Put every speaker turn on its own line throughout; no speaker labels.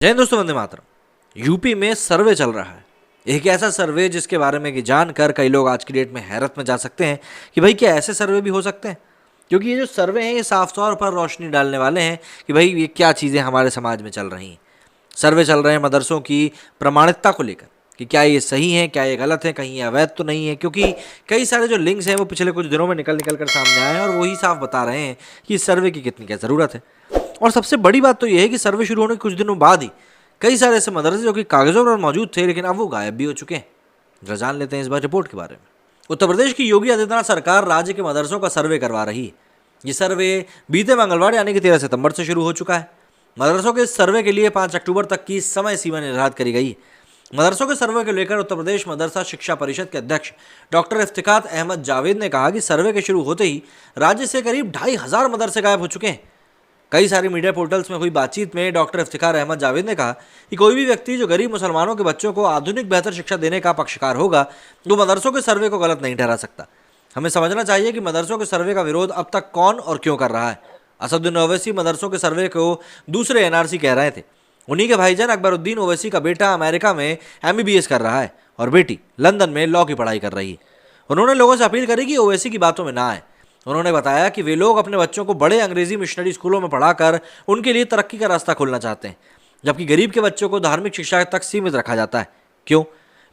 जय हिंद दोस्तों, वंदे मातरम। यूपी में सर्वे चल रहा है। एक ऐसा सर्वे जिसके बारे में कि जानकर कई लोग आज की डेट में हैरत में जा सकते हैं कि भाई क्या ऐसे सर्वे भी हो सकते हैं। क्योंकि ये जो सर्वे हैं ये साफ तौर पर रोशनी डालने वाले हैं कि भाई ये क्या चीज़ें हमारे समाज में चल रही हैं। सर्वे चल रहे हैं मदरसों की प्रमाणिकता को लेकर कि क्या ये सही है, क्या ये गलत है, कहीं ये अवैध तो नहीं है। क्योंकि कई सारे जो लिंक्स हैं वो पिछले कुछ दिनों में निकल कर सामने आए हैं और वही साफ बता रहे हैं कि इस सर्वे की कितनी क्या ज़रूरत है। और सबसे बड़ी बात तो यह है कि सर्वे शुरू होने के कुछ दिनों बाद ही कई सारे ऐसे मदरसे जो कि कागजों पर मौजूद थे लेकिन अब वो गायब भी हो चुके हैं। जरा जान लेते हैं इस बार रिपोर्ट के बारे में। उत्तर प्रदेश की योगी आदित्यनाथ सरकार राज्य के मदरसों का सर्वे करवा रही है। ये सर्वे बीते मंगलवार यानी कि 13 सितंबर से शुरू हो चुका है। मदरसों के इस सर्वे के लिए 5 अक्टूबर तक की समय सीमा निर्धारित करी गई है। मदरसों के सर्वे को लेकर उत्तर प्रदेश मदरसा शिक्षा परिषद के अध्यक्ष डॉक्टर इफ्तिखार अहमद जावेद ने कहा कि सर्वे के शुरू होते ही राज्य से करीब 2,500 मदरसे गायब हो चुके हैं। कई सारी मीडिया पोर्टल्स में हुई बातचीत में डॉक्टर इफ्तिखार अहमद जावेद ने कहा कि कोई भी व्यक्ति जो गरीब मुसलमानों के बच्चों को आधुनिक बेहतर शिक्षा देने का पक्षकार होगा वो मदरसों के सर्वे को गलत नहीं ठहरा सकता। हमें समझना चाहिए कि मदरसों के सर्वे का विरोध अब तक कौन और क्यों कर रहा है। असदुद्दीन ओवैसी मदरसों के सर्वे को दूसरे एनआरसी कह रहे थे। उन्हीं के भाईजान अकबरुद्दीन ओवैसी का बेटा अमेरिका में MBBS कर रहा है और बेटी लंदन में लॉ की पढ़ाई कर रही है। उन्होंने लोगों से अपील करी कि ओवैसी की बातों में ना आए। उन्होंने बताया कि वे लोग अपने बच्चों को बड़े अंग्रेजी मिशनरी स्कूलों में पढ़ाकर उनके लिए तरक्की का रास्ता खोलना चाहते हैं, जबकि गरीब के बच्चों को धार्मिक शिक्षा तक सीमित रखा जाता है। क्यों?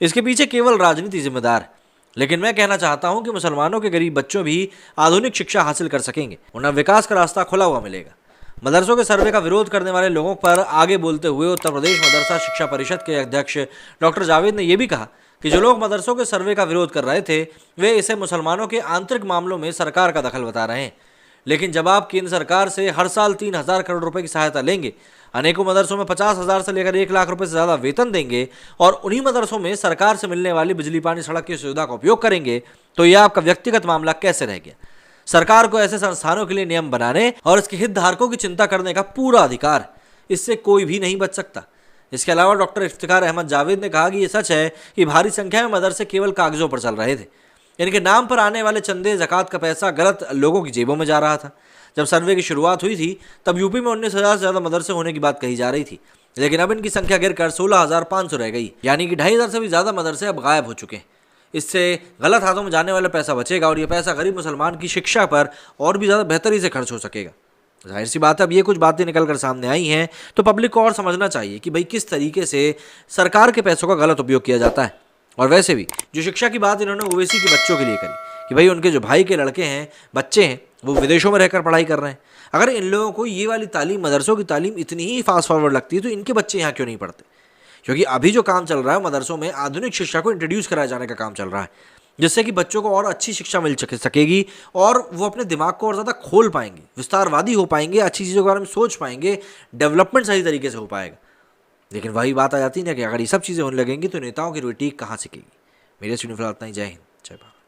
इसके पीछे केवल राजनीति जिम्मेदार है। लेकिन मैं कहना चाहता हूं कि मुसलमानों के गरीब बच्चों भी आधुनिक शिक्षा हासिल कर सकेंगे, उन्हें विकास का रास्ता खुला हुआ मिलेगा। मदरसों के सर्वे का विरोध करने वाले लोगों पर आगे बोलते हुए उत्तर प्रदेश मदरसा शिक्षा परिषद के अध्यक्ष डॉक्टर जावेद ने यह भी कहा कि जो लोग मदरसों के सर्वे का विरोध कर रहे थे वे इसे मुसलमानों के आंतरिक मामलों में सरकार का दखल बता रहे हैं। लेकिन जब आप केंद्र सरकार से हर साल 3,000 करोड़ रुपए की सहायता लेंगे, अनेकों मदरसों में 50,000 से लेकर 1 लाख रुपए से ज़्यादा वेतन देंगे और उन्हीं मदरसों में सरकार से मिलने वाली बिजली पानी सड़क की सुविधा का उपयोग करेंगे, तो यह आपका व्यक्तिगत मामला कैसे रह गया। सरकार को ऐसे संस्थानों के लिए नियम बनाने और इसके हितधारकों की चिंता करने का पूरा अधिकार, इससे कोई भी नहीं बच सकता। इसके अलावा डॉक्टर इफ्तिखार अहमद जावेद ने कहा कि यह सच है कि भारी संख्या में मदरसे केवल कागजों पर चल रहे थे। इनके नाम पर आने वाले चंदे ज़कात का पैसा गलत लोगों की जेबों में जा रहा था। जब सर्वे की शुरुआत हुई थी तब यूपी में 19,000 से ज़्यादा मदरसे होने की बात कही जा रही थी, लेकिन अब इनकी संख्या गिरकर 16,500 रह गई, यानी कि 2,500 से भी ज़्यादा मदरसे अब गायब हो चुके हैं। इससे गलत हाथों में जाने वाला पैसा बचेगा और यह पैसा गरीब मुसलमान की शिक्षा पर और भी ज़्यादा बेहतरी से खर्च हो सकेगा। जाहिर सी बात है, अब ये कुछ बातें निकल कर सामने आई हैं तो पब्लिक को और समझना चाहिए कि भाई किस तरीके से सरकार के पैसों का गलत उपयोग किया जाता है। और वैसे भी जो शिक्षा की बात इन्होंने ओवैसी के बच्चों के लिए करी कि भाई उनके जो भाई के लड़के हैं, बच्चे हैं, वो विदेशों में रहकर पढ़ाई कर रहे हैं। अगर इन लोगों को ये वाली तालीम, मदरसों की तालीम इतनी ही फास्ट फॉरवर्ड लगती है तो इनके बच्चे यहाँ क्यों नहीं पढ़ते। क्योंकि अभी जो काम चल रहा है मदरसों में आधुनिक शिक्षा को इंट्रोड्यूस कराए जाने का काम चल रहा है, जिससे कि बच्चों को और अच्छी शिक्षा मिल सकेगी और वो अपने दिमाग को और ज़्यादा खोल पाएंगे, विस्तारवादी हो पाएंगे, अच्छी चीज़ों के बारे में सोच पाएंगे, डेवलपमेंट सही तरीके से हो पाएगा। लेकिन वही बात आ जाती है ना कि अगर ये सब चीज़ें होने लगेंगी तो नेताओं की रोटी कहाँ सिकेगी। मेरे सुनी फिलहाल इतना ही। जय हिंद, जय भारत।